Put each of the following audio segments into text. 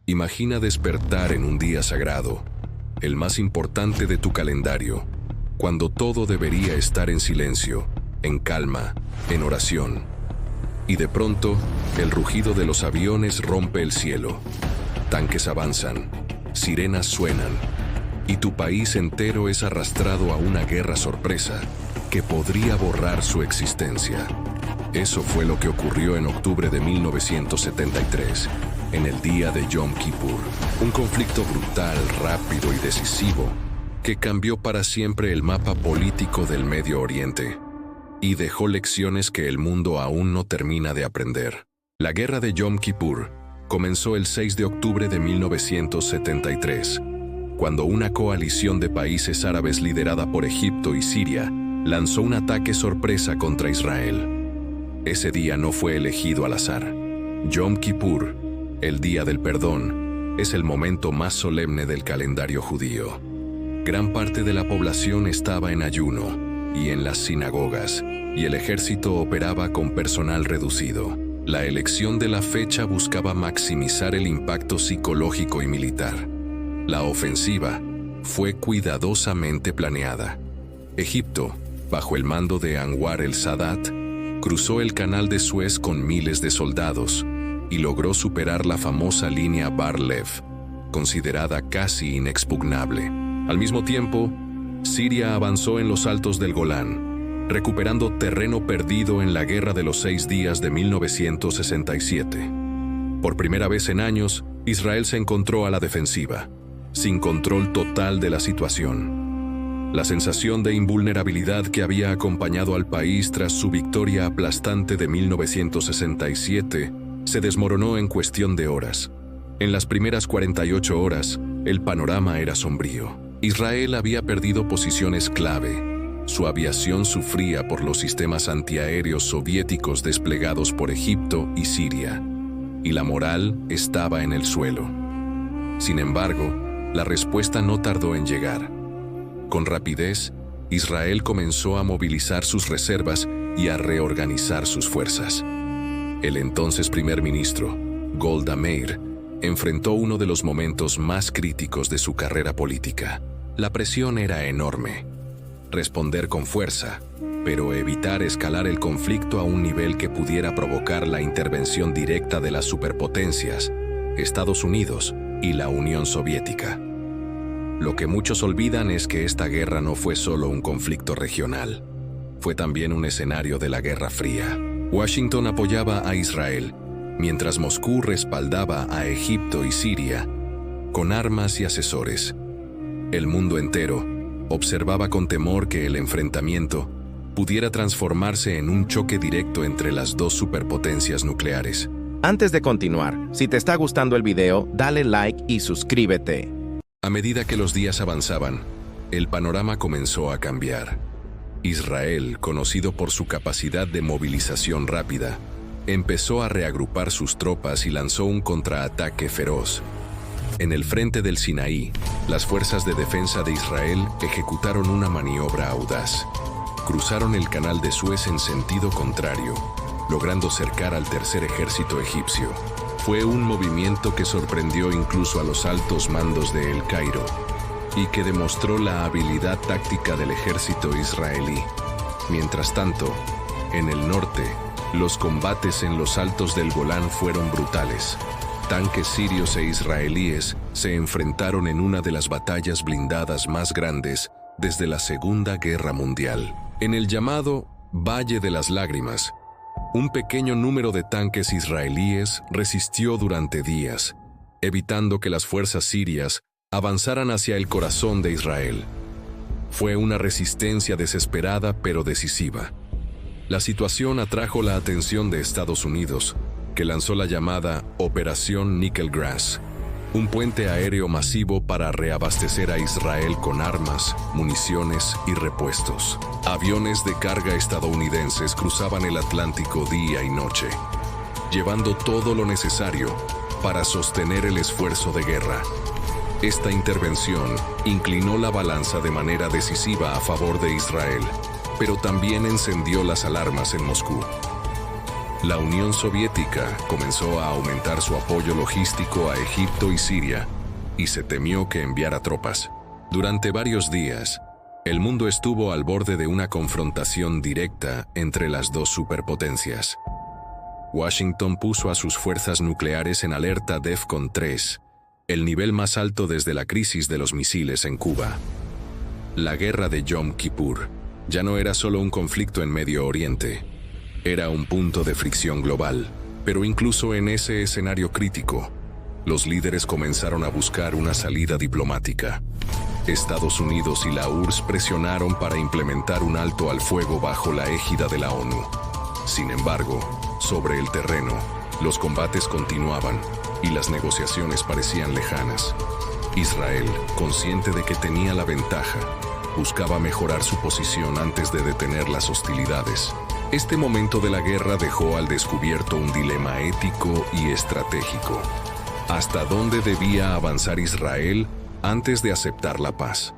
Imagina despertar en un día sagrado, el más importante de tu calendario, cuando todo debería estar en silencio, en calma, en oración. Y de pronto, el rugido de los aviones rompe el cielo. Tanques avanzan, sirenas suenan, y tu país entero es arrastrado a una guerra sorpresa que podría borrar su existencia. Eso fue lo que ocurrió en octubre de 1973, en el día de Yom Kippur. Un conflicto brutal, rápido y decisivo que cambió para siempre el mapa político del Medio Oriente y dejó lecciones que el mundo aún no termina de aprender. La guerra de Yom Kippur comenzó el 6 de octubre de 1973, cuando una coalición de países árabes liderada por Egipto y Siria lanzó un ataque sorpresa contra Israel. Ese día no fue elegido al azar. Yom Kippur, el Día del Perdón, es el momento más solemne del calendario judío. Gran parte de la población estaba en ayuno y en las sinagogas, y el ejército operaba con personal reducido. La elección de la fecha buscaba maximizar el impacto psicológico y militar. La ofensiva fue cuidadosamente planeada. Egipto, bajo el mando de Anwar el-Sadat, cruzó el canal de Suez con miles de soldados y logró superar la famosa línea Bar-Lev, considerada casi inexpugnable. Al mismo tiempo, Siria avanzó en los altos del Golán, recuperando terreno perdido en la Guerra de los 6 días de 1967. Por primera vez en años, Israel se encontró a la defensiva, sin control total de la situación. La sensación de invulnerabilidad que había acompañado al país tras su victoria aplastante de 1967 se desmoronó en cuestión de horas. En las primeras 48 horas, el panorama era sombrío. Israel había perdido posiciones clave. Su aviación sufría por los sistemas antiaéreos soviéticos desplegados por Egipto y Siria, y la moral estaba en el suelo. Sin embargo, la respuesta no tardó en llegar. Con rapidez, Israel comenzó a movilizar sus reservas y a reorganizar sus fuerzas. El entonces primer ministro, Golda Meir, enfrentó uno de los momentos más críticos de su carrera política. La presión era enorme. Responder con fuerza, pero evitar escalar el conflicto a un nivel que pudiera provocar la intervención directa de las superpotencias, Estados Unidos y la Unión Soviética. Lo que muchos olvidan es que esta guerra no fue solo un conflicto regional, fue también un escenario de la Guerra Fría. Washington apoyaba a Israel, mientras Moscú respaldaba a Egipto y Siria con armas y asesores. El mundo entero observaba con temor que el enfrentamiento pudiera transformarse en un choque directo entre las dos superpotencias nucleares. Antes de continuar, si te está gustando el video, dale like y suscríbete. A medida que los días avanzaban, el panorama comenzó a cambiar. Israel, conocido por su capacidad de movilización rápida, empezó a reagrupar sus tropas y lanzó un contraataque feroz. En el frente del Sinaí, las fuerzas de defensa de Israel ejecutaron una maniobra audaz. Cruzaron el canal de Suez en sentido contrario, logrando cercar al tercer ejército egipcio. Fue un movimiento que sorprendió incluso a los altos mandos de El Cairo y que demostró la habilidad táctica del ejército israelí. Mientras tanto, en el norte, los combates en los altos del Golán fueron brutales. Tanques sirios e israelíes se enfrentaron en una de las batallas blindadas más grandes desde la Segunda Guerra Mundial. En el llamado Valle de las Lágrimas, un pequeño número de tanques israelíes resistió durante días, evitando que las fuerzas sirias avanzaran hacia el corazón de Israel. Fue una resistencia desesperada pero decisiva. La situación atrajo la atención de Estados Unidos, que lanzó la llamada Operación Nickel Grass, un puente aéreo masivo para reabastecer a Israel con armas, municiones y repuestos. Aviones de carga estadounidenses cruzaban el Atlántico día y noche, llevando todo lo necesario para sostener el esfuerzo de guerra. Esta intervención inclinó la balanza de manera decisiva a favor de Israel, pero también encendió las alarmas en Moscú. La Unión Soviética comenzó a aumentar su apoyo logístico a Egipto y Siria, y se temió que enviara tropas. Durante varios días, el mundo estuvo al borde de una confrontación directa entre las dos superpotencias. Washington puso a sus fuerzas nucleares en alerta DEFCON 3, el nivel más alto desde la crisis de los misiles en Cuba. La guerra de Yom Kippur ya no era solo un conflicto en Medio Oriente, era un punto de fricción global. Pero incluso en ese escenario crítico, los líderes comenzaron a buscar una salida diplomática. Estados Unidos y la URSS presionaron para implementar un alto al fuego bajo la égida de la ONU. Sin embargo, sobre el terreno, los combates continuaban y las negociaciones parecían lejanas. Israel, consciente de que tenía la ventaja, buscaba mejorar su posición antes de detener las hostilidades. Este momento de la guerra dejó al descubierto un dilema ético y estratégico. ¿Hasta dónde debía avanzar Israel antes de aceptar la paz?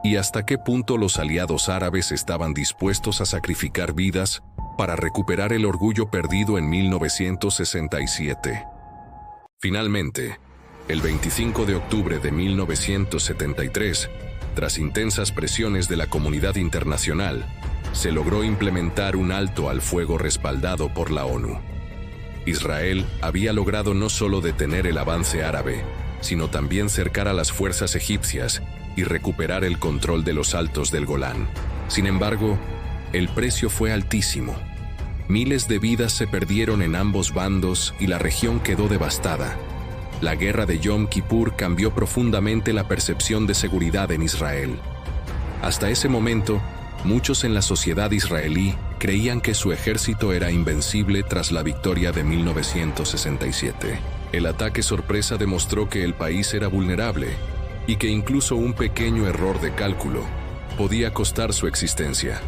¿Y hasta qué punto los aliados árabes estaban dispuestos a sacrificar vidas para recuperar el orgullo perdido en 1967? Finalmente, el 25 de octubre de 1973, tras intensas presiones de la comunidad internacional, se logró implementar un alto al fuego respaldado por la ONU. Israel había logrado no solo detener el avance árabe, sino también cercar a las fuerzas egipcias y recuperar el control de los altos del Golán. Sin embargo, el precio fue altísimo. Miles de vidas se perdieron en ambos bandos y la región quedó devastada. La guerra de Yom Kippur cambió profundamente la percepción de seguridad en Israel. Hasta ese momento, muchos en la sociedad israelí creían que su ejército era invencible tras la victoria de 1967. El ataque sorpresa demostró que el país era vulnerable y que incluso un pequeño error de cálculo podía costar su existencia.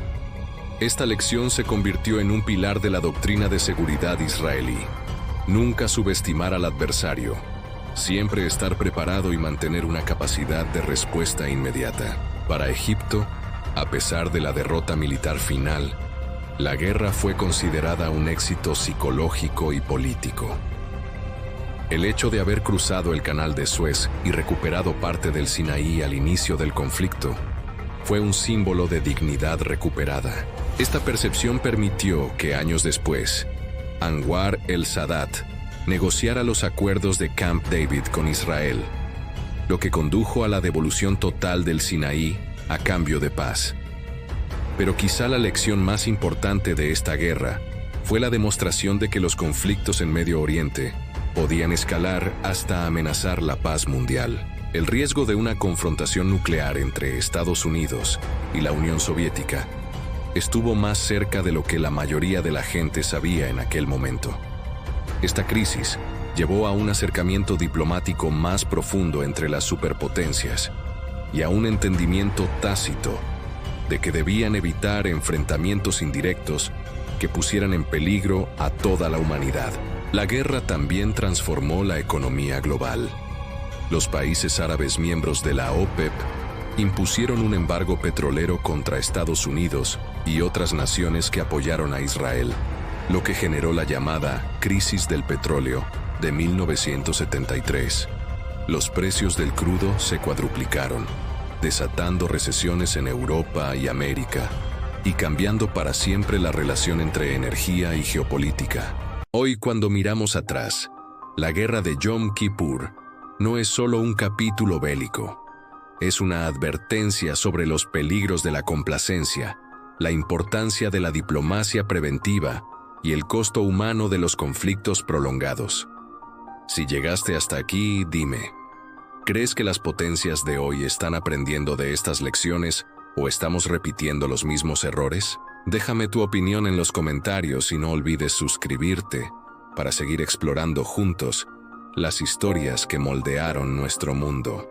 Esta lección se convirtió en un pilar de la doctrina de seguridad israelí. Nunca subestimar al adversario, siempre estar preparado y mantener una capacidad de respuesta inmediata. Para Egipto, a pesar de la derrota militar final, la guerra fue considerada un éxito psicológico y político. El hecho de haber cruzado el Canal de Suez y recuperado parte del Sinaí al inicio del conflicto fue un símbolo de dignidad recuperada. Esta percepción permitió que años después, Anwar el-Sadat negociara los acuerdos de Camp David con Israel, lo que condujo a la devolución total del Sinaí a cambio de paz. Pero quizá la lección más importante de esta guerra fue la demostración de que los conflictos en Medio Oriente podían escalar hasta amenazar la paz mundial. El riesgo de una confrontación nuclear entre Estados Unidos y la Unión Soviética estuvo más cerca de lo que la mayoría de la gente sabía en aquel momento. Esta crisis llevó a un acercamiento diplomático más profundo entre las superpotencias y a un entendimiento tácito de que debían evitar enfrentamientos indirectos que pusieran en peligro a toda la humanidad. La guerra también transformó la economía global. Los países árabes miembros de la OPEP impusieron un embargo petrolero contra Estados Unidos y otras naciones que apoyaron a Israel, lo que generó la llamada crisis del petróleo de 1973. Los precios del crudo se cuadruplicaron, desatando recesiones en Europa y América, y cambiando para siempre la relación entre energía y geopolítica. Hoy, cuando miramos atrás, la guerra de Yom Kippur no es solo un capítulo bélico, es una advertencia sobre los peligros de la complacencia, la importancia de la diplomacia preventiva y el costo humano de los conflictos prolongados. Si llegaste hasta aquí, dime, ¿crees que las potencias de hoy están aprendiendo de estas lecciones o estamos repitiendo los mismos errores? Déjame tu opinión en los comentarios y no olvides suscribirte para seguir explorando juntos las historias que moldearon nuestro mundo.